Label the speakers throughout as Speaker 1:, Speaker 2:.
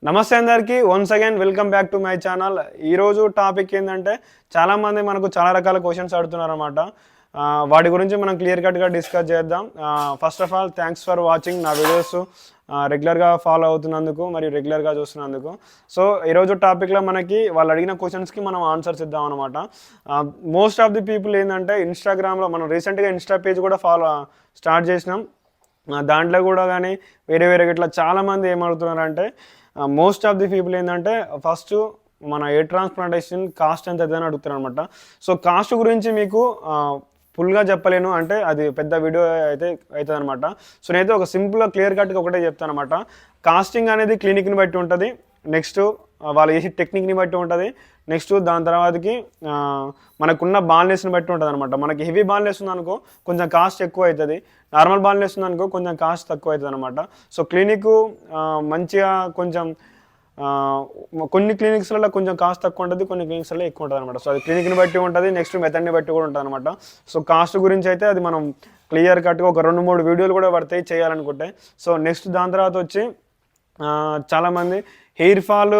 Speaker 1: నమస్తే అందరికీ once again welcome back to my channel. ఈరోజు టాపిక్ ఏంటంటే చాలామంది మనకు చాలా రకాల క్వశ్చన్స్ అడుగుతున్నారు అనమాట. వాటి గురించి మనం క్లియర్ కట్గా డిస్కస్ చేద్దాం. First of all thanks for watching నా వీడియోస్ రెగ్యులర్గా ఫాలో అవుతున్నందుకు మరియు రెగ్యులర్గా చూస్తున్నందుకు. సో ఈరోజు టాపిక్లో మనకి వాళ్ళు అడిగిన క్వశ్చన్స్కి మనం ఆన్సర్స్ ఇద్దాం అనమాట. మోస్ట్ ఆఫ్ ది పీపుల్ ఏంటంటే ఇన్స్టాగ్రామ్లో మనం రీసెంట్గా ఇన్స్టా పేజ్ కూడా స్టార్ట్ చేసినాం. దాంట్లో కూడా కానీ వేరే వేరే ఇట్లా చాలామంది ఏమడుగుతున్నారంటే మోస్ట్ ఆఫ్ ది పీపుల్ ఏంటంటే ఫస్ట్ మన ఎయిర్ ట్రాన్స్ప్లాంటేషన్ కాస్ట్ ఎంత అవుతుందని అడుగుతారు అనమాట. సో కాస్ట్ గురించి మీకు ఫుల్గా చెప్పలేను, అంటే అది పెద్ద వీడియో అయితే అవుతుంది అనమాట. సో నేనైతే ఒక సింపుల్గా క్లియర్ కట్గా ఒకటే చెప్తాను అనమాట. కాస్టింగ్ అనేది క్లినిక్ని బట్టి ఉంటుంది, నెక్స్ట్ వాళ్ళు చేసే టెక్నిక్ని బట్టి ఉంటుంది, నెక్స్ట్ దాని తర్వాతకి మనకున్న బాల్నెస్ని బట్టి ఉంటుంది అనమాట. మనకి హెవీ బాల్నెస్ ఉందనుకో కొంచెం కాస్ట్ ఎక్కువ అవుతుంది, నార్మల్ బాల్నెస్ ఉందనుకో కొంచెం కాస్ట్ తక్కువ అవుతుంది అనమాట. సో క్లినిక్ మంచిగా కొంచెం కొన్ని క్లినిక్స్లలో కొంచెం కాస్ట్ తక్కువ ఉంటుంది, కొన్ని క్లినిక్స్లో ఎక్కువ ఉంటుంది అనమాట. సో అది క్లినిక్ని బట్టి ఉంటుంది, నెక్స్ట్ మెథడ్ని బట్టి కూడా ఉంటుంది అనమాట. సో కాస్ట్ గురించి అయితే అది మనం క్లియర్ కట్గా ఒక 2-3 వీడియోలు కూడా పడతాయి చేయాలనుకుంటే. సో నెక్స్ట్ దాని తర్వాత వచ్చి చాలామంది హెయిర్ ఫాల్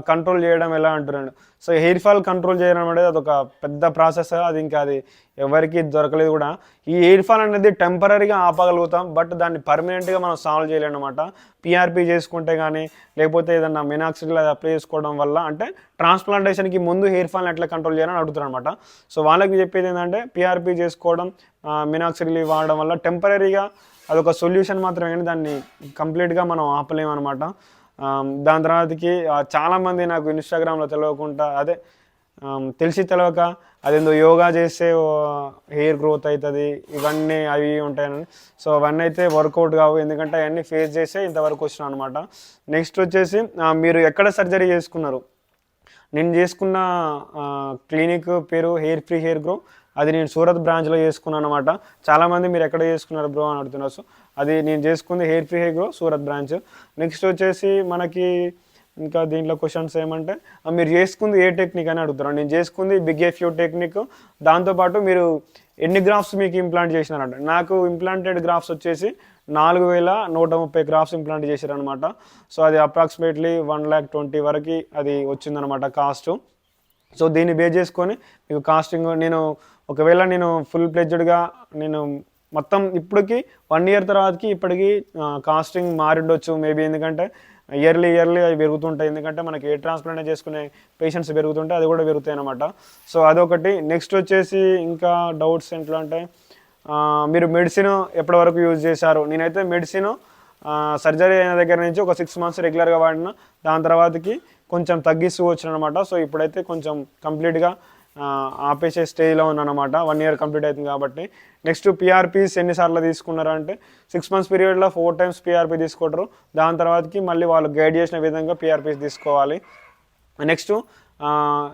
Speaker 1: కంట్రోల్ చేయడం ఎలా అంటున్నాడు. సో హెయిర్ ఫాల్ కంట్రోల్ చేయడం అనేది అదొక పెద్ద ప్రాసెస్, అది ఇంకా అది ఎవరికి దొరకలేదు కూడా. ఈ హెయిర్ ఫాల్ అనేది టెంపరీగా ఆపగలుగుతాం, బట్ దాన్ని పర్మనెంట్గా మనం సాల్వ్ చేయలేము అనమాట. పిఆర్పి చేసుకుంటే కానీ లేకపోతే ఏదన్నా మినాక్సిడిల్ అది అప్లై చేసుకోవడం వల్ల, అంటే ట్రాన్స్ప్లాంటేషన్కి ముందు హెయిర్ ఫాల్ని ఎట్లా కంట్రోల్ చేయాలని అడుగుతారు అనమాట. సో వాళ్ళకి చెప్పేది ఏంటంటే పిఆర్పి చేసుకోవడం, మినాక్సిడిల్ వాడడం వల్ల టెంపరీగా అదొక సొల్యూషన్ మాత్రమే, కానీ దాన్ని కంప్లీట్గా మనం ఆపలేము అనమాట. దాని తర్వాతకి చాలామంది నాకు ఇన్స్టాగ్రామ్లో తెలియకుండా తెలిసి తెలియక అదేందో యోగా చేస్తే హెయిర్ గ్రోత్ అవుతుంది ఇవన్నీ అవి ఉంటాయని. సో అవన్నీ అయితే వర్కౌట్ కావు, ఎందుకంటే అవన్నీ ఫేస్ చేసే ఇంతవరకు వచ్చినాం అనమాట. నెక్స్ట్ వచ్చేసి మీరు ఎక్కడ సర్జరీ చేసుకున్నారు? నేను చేసుకున్న క్లినిక్ పేరు హెయిర్ ఫ్రీ హెయిర్ గ్రో. అది నేను సూరత్ బ్రాంచ్లో చేసుకున్నాను అనమాట. చాలామంది మీరు ఎక్కడ చేసుకున్నారు బ్రో అని అడుగుతున్నారు. సో అది నేను చేసుకుంది hair free hair grow Surat branch. Next వచ్చేసి మనకి ఇంకా దీంట్లో క్వశ్చన్స్ ఏమంటే మీరు చేసుకుంది ఏ టెక్నిక్ అని అడుగుతారు. నేను చేసుకుంది బిగ్ ఎఫ్యూ టెక్నిక్. దాంతోపాటు మీరు ఎన్ని గ్రాఫ్స్ మీకు ఇంప్లాంట్ చేసినారంట. నాకు ఇంప్లాంటెడ్ గ్రాఫ్స్ వచ్చేసి 4130 గ్రాఫ్స్ ఇంప్లాంట్ చేశారనమాట. సో అది అప్రాక్సిమేట్లీ 1,20,000 వరకు అది వచ్చిందనమాట కాస్ట్. సో దీన్ని బేస్ చేసుకొని మీకు కాస్టింగ్ ఒకవేళ నేను ఫుల్ ప్లెడ్జ్డ్గా నేను మొత్తం ఇప్పటికి 1 ఇయర్ తర్వాతకి ఇప్పటికి కాస్టింగ్ మారిండొచ్చు మేబీ, ఎందుకంటే ఇయర్లీ అవి పెరుగుతుంటాయి, ఎందుకంటే మనకి ఎయిర్ ట్రాన్స్ప్లాంట్ చేసుకునే పేషెంట్స్ పెరుగుతుంటే అది కూడా పెరుగుతాయి అనమాట. సో అదొకటి. నెక్స్ట్ వచ్చేసి ఇంకా డౌట్స్ ఎట్లా అంటే మీరు మెడిసిన్ ఎప్పటి వరకు యూజ్ చేశారు? నేనైతే మెడిసిన్ సర్జరీ అయిన దగ్గర నుంచి ఒక 6 మంత్స్ రెగ్యులర్గా వాడిన, దాని తర్వాతకి కొంచెం తగ్గిస్తూ వచ్చిన అనమాట. సో ఇప్పుడైతే కొంచెం కంప్లీట్గా ఆపేసే స్టేజ్లో ఉన్నానమాట. 1 ఇయర్ కంప్లీట్ అవుతుంది కాబట్టి. నెక్స్ట్ పిఆర్పీస్ ఎన్నిసార్లు తీసుకున్నారు అంటే 6 మంత్స్ పీరియడ్లో 4 టైమ్స్ పిఆర్పీ తీసుకుంటారు. దాని తర్వాతకి మళ్ళీ వాళ్ళు గైడ్ చేసిన విధంగా పిఆర్పీస్ తీసుకోవాలి. నెక్స్ట్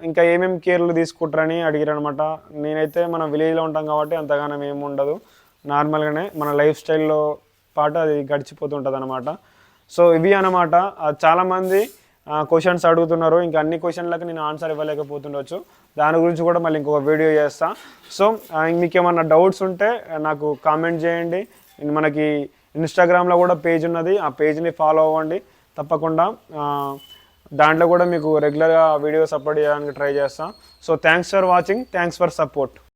Speaker 1: ఇంకా ఏమేమి కేర్లు తీసుకుంటారని అడిగారు అనమాట. నేనైతే మన విలేజ్లో ఉంటాం కాబట్టి అంతగానం ఏమి ఉండదు, నార్మల్గానే మన లైఫ్ స్టైల్లో పాటు అది గడిచిపోతుంటుంది అనమాట. సో ఇవి అనమాట. చాలామంది క్వశ్చన్స్ అడుగుతున్నారు, ఇంకా అన్ని క్వశ్చన్లకు నేను ఆన్సర్ ఇవ్వలేకపోతుండొచ్చు. దాని గురించి కూడా మళ్ళీ ఇంకొక వీడియో చేస్తా. సో మీకు ఏమన్నా డౌట్స్ ఉంటే నాకు కామెంట్ చేయండి. మనకి ఇన్స్టాగ్రామ్లో కూడా పేజ్ ఉన్నది, ఆ పేజ్ని ఫాలో అవ్వండి తప్పకుండా. దాంట్లో కూడా మీకు రెగ్యులర్గా వీడియోస్ అప్లోడ్ చేయడానికి ట్రై చేస్తాను. So thanks for watching, thanks for support.